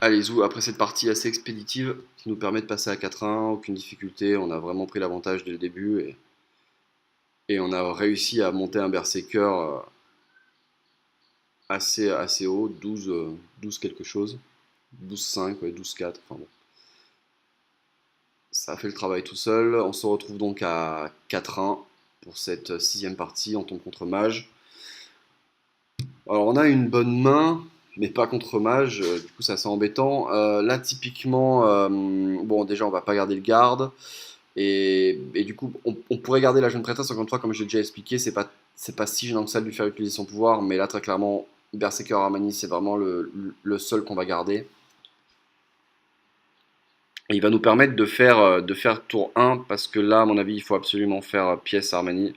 Allez, Zou, après cette partie assez expéditive qui nous permet de passer à 4-1, aucune difficulté, on a vraiment pris l'avantage dès le début et on a réussi à monter un berserker assez haut, 12, 12 quelque chose, 12,5, ouais, 12,4, enfin bon. Ça a fait le travail tout seul, on se retrouve donc à 4-1 pour cette sixième partie, on tombe contre Mage. Alors on a une bonne main, mais pas contre Mage, du coup c'est assez embêtant. Là typiquement, bon déjà on va pas garder le garde. Et du coup, on pourrait garder la jeune prêtresse, encore une fois, comme j'ai déjà expliqué, c'est pas si gênant que ça de lui faire utiliser son pouvoir, mais là, très clairement, Berserker Armani, c'est vraiment le seul qu'on va garder. Et il va nous permettre de faire tour 1, parce que là, à mon avis, il faut absolument faire pièce Armani.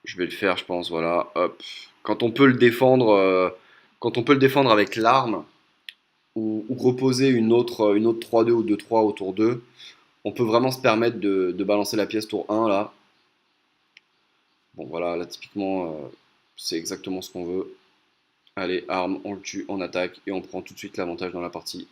Je vais le faire, je pense, voilà, hop. Quand on peut le défendre, quand on peut le défendre avec l'arme, ou reposer une autre 3-2 ou 2-3 au tour 2, on peut vraiment se permettre de balancer la pièce tour 1, là. Bon voilà, là typiquement, c'est exactement ce qu'on veut. Allez, arme, on le tue, on attaque et on prend tout de suite l'avantage dans la partie.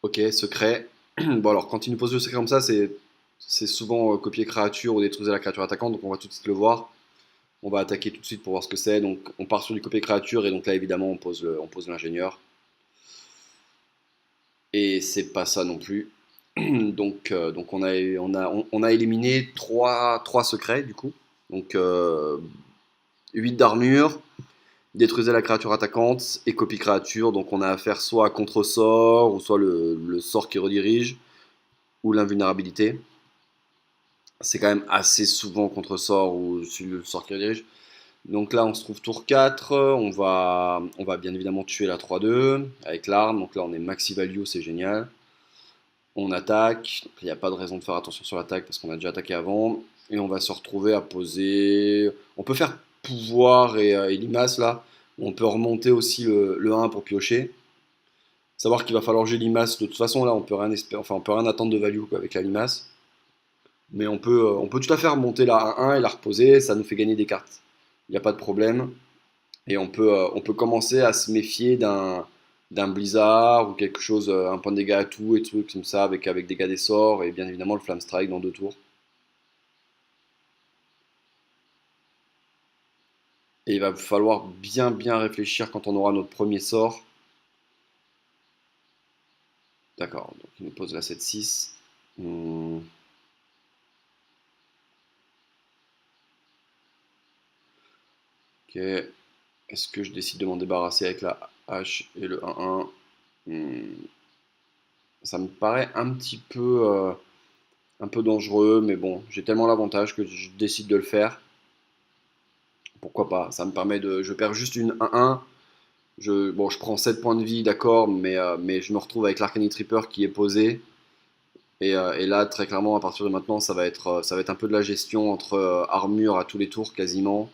Ok, secret. Bon alors, quand il nous pose le secret comme ça, c'est souvent copier créature ou détruire la créature attaquante, donc on va tout de suite le voir. On va attaquer tout de suite pour voir ce que c'est. Donc on part sur du copier créature et donc là évidemment on pose l'ingénieur. Et c'est pas ça non plus. Donc on a éliminé 3 secrets du coup. Donc 8 d'armure, détruisez la créature attaquante et copie créature. Donc on a affaire soit à contre-sort, ou soit le sort qui redirige, ou l'invulnérabilité. C'est quand même assez souvent contre-sort ou le sort qui redirige. Donc là on se trouve tour 4, on va bien évidemment tuer la 3-2 avec l'arme. Donc là on est maxi value, c'est génial. On attaque, il n'y a pas de raison de faire attention sur l'attaque parce qu'on a déjà attaqué avant. Et on va se retrouver à poser. On peut faire pouvoir et limace là. On peut remonter aussi le 1 pour piocher. Savoir qu'il va falloir jouer limace. De toute façon, là, on peut rien espérer, enfin, on peut rien attendre de value quoi, avec la limace. Mais on peut tout à fait remonter la 1 et la reposer. Ça nous fait gagner des cartes. Il n'y a pas de problème. Et on peut commencer à se méfier d'un blizzard ou quelque chose, un point de dégâts à tout et tout comme ça, avec dégâts des sorts et bien évidemment le flamme strike dans 2 tours. Et il va falloir bien bien réfléchir quand on aura notre premier sort. D'accord, donc il nous pose la 7-6. Ok, est-ce que je décide de m'en débarrasser avec la hache et le 1-1? Hmm, Ça me paraît un peu dangereux, mais bon, j'ai tellement l'avantage que je décide de le faire. Pourquoi pas? Ça me permet de. Je perds juste une 1-1. Bon, je prends 7 points de vie, d'accord, mais je me retrouve avec l'Arcanite Reaper qui est posé. Et là, très clairement, à partir de maintenant, ça va être un peu de la gestion entre armure à tous les tours quasiment,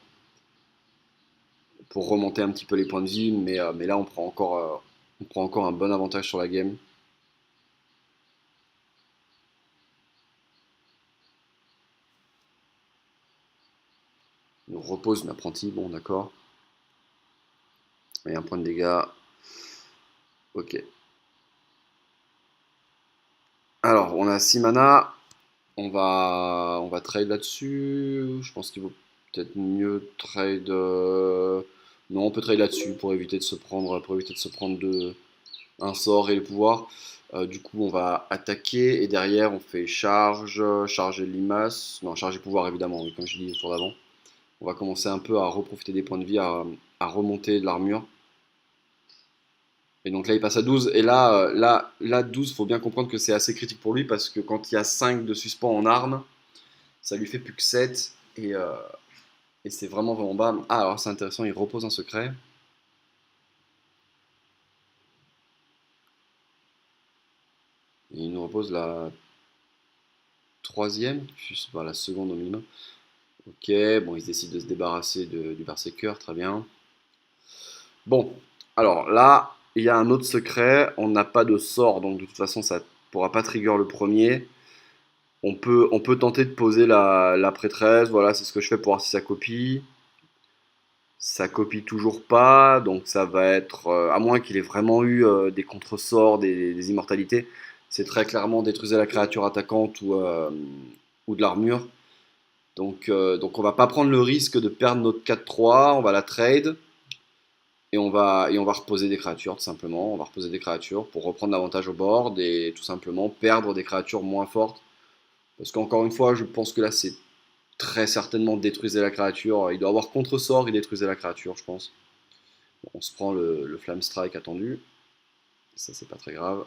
pour remonter un petit peu les points de vie. Mais là, on prend encore un bon avantage sur la game. On repose l'apprenti, bon, d'accord. Et un point de dégâts. Ok. Alors, on a 6 mana. On va trade là-dessus. Je pense qu'il vaut peut-être mieux trade. Non, on peut trade là-dessus pour éviter de se prendre un sort et le pouvoir. Du coup, on va attaquer et derrière, on fait charge, charger limace. Non, charger pouvoir évidemment, oui, comme je dis le tour d'avant. On va commencer un peu à reprofiter des points de vie, à remonter de l'armure. Et donc là, il passe à 12. Et là 12, faut bien comprendre que c'est assez critique pour lui parce que quand il y a 5 de suspens en arme, ça lui fait plus que 7 et c'est vraiment vraiment bas. Ah, alors c'est intéressant, il repose un secret. Et il nous repose la troisième, je sais pas, la seconde au minimum. Ok, bon, il décide de se débarrasser du Berserker, très bien. Bon, Alors là, il y a un autre secret. On n'a pas de sort, donc de toute façon, ça pourra pas trigger le premier. On peut tenter de poser la prêtresse. Voilà, c'est ce que je fais pour voir si ça copie. Ça copie toujours pas, donc ça va être, à moins qu'il ait vraiment eu des contresorts, des immortalités, c'est très clairement détruisez la créature attaquante ou de l'armure. Donc on va pas prendre le risque de perdre notre 4-3, on va la trade et on va reposer des créatures tout simplement. On va reposer des créatures pour reprendre l'avantage au board et tout simplement perdre des créatures moins fortes. Parce qu'encore une fois, je pense que là c'est très certainement détruisez la créature. Il doit avoir contre-sort, il détruisait la créature, je pense. Bon, on se prend le Flame Strike attendu. Ça, c'est pas très grave.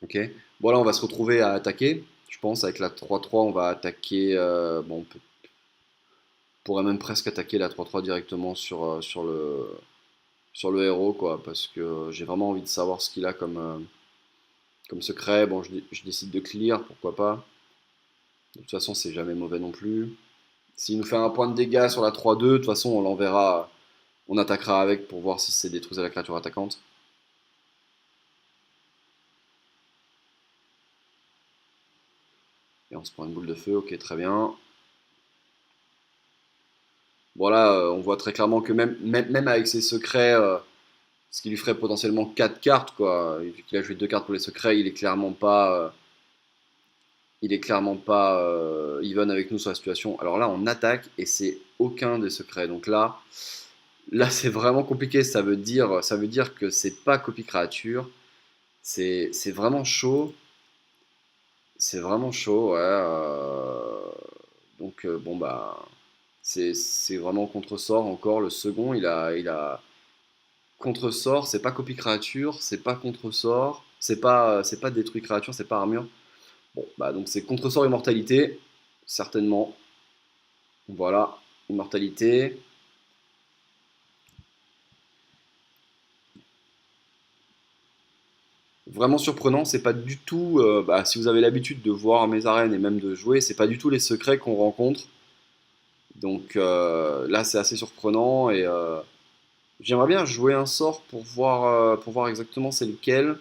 Ok. Bon, là, on va se retrouver à attaquer. Je pense, avec la 3-3, on va attaquer. Bon, pourrait même presque attaquer la 3-3 directement sur le héros, quoi. Parce que j'ai vraiment envie de savoir ce qu'il a comme secret. Bon, je décide de clear, pourquoi pas. De toute façon, c'est jamais mauvais non plus. S'il nous fait un point de dégâts sur la 3-2, de toute façon, on l'enverra. On attaquera avec pour voir si c'est détruit à la créature attaquante. Et on se prend une boule de feu, ok, très bien. Voilà, on voit très clairement que même avec ses secrets, ce qui lui ferait potentiellement 4 cartes, quoi. Vu qu'il a joué 2 cartes pour les secrets, il est clairement pas even avec nous sur la situation. Alors là, on attaque et c'est aucun des secrets. Donc là, c'est vraiment compliqué. Ça veut dire que c'est pas copie créature. C'est vraiment chaud. C'est vraiment chaud, ouais. Donc bon bah c'est vraiment contre-sort encore. Le second, il a contre-sort. C'est pas copie créature, c'est pas contre-sort, c'est pas détruit créature, c'est pas armure. Bon bah donc c'est contre-sort immortalité, certainement. Voilà, immortalité. Vraiment surprenant, c'est pas du tout. Bah, si vous avez l'habitude de voir mes arènes et même de jouer, c'est pas du tout les secrets qu'on rencontre. Donc là, c'est assez surprenant et j'aimerais bien jouer un sort pour voir exactement c'est lequel.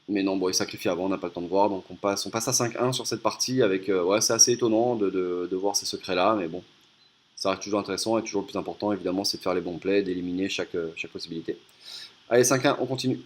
Mais non, bon, il sacrifie avant, on n'a pas le temps de voir. Donc on passe à 5-1 sur cette partie avec. Ouais, c'est assez étonnant de voir ces secrets-là, mais bon, ça reste toujours intéressant et toujours le plus important, évidemment, c'est de faire les bons plays, d'éliminer chaque possibilité. Allez, 5-1, on continue.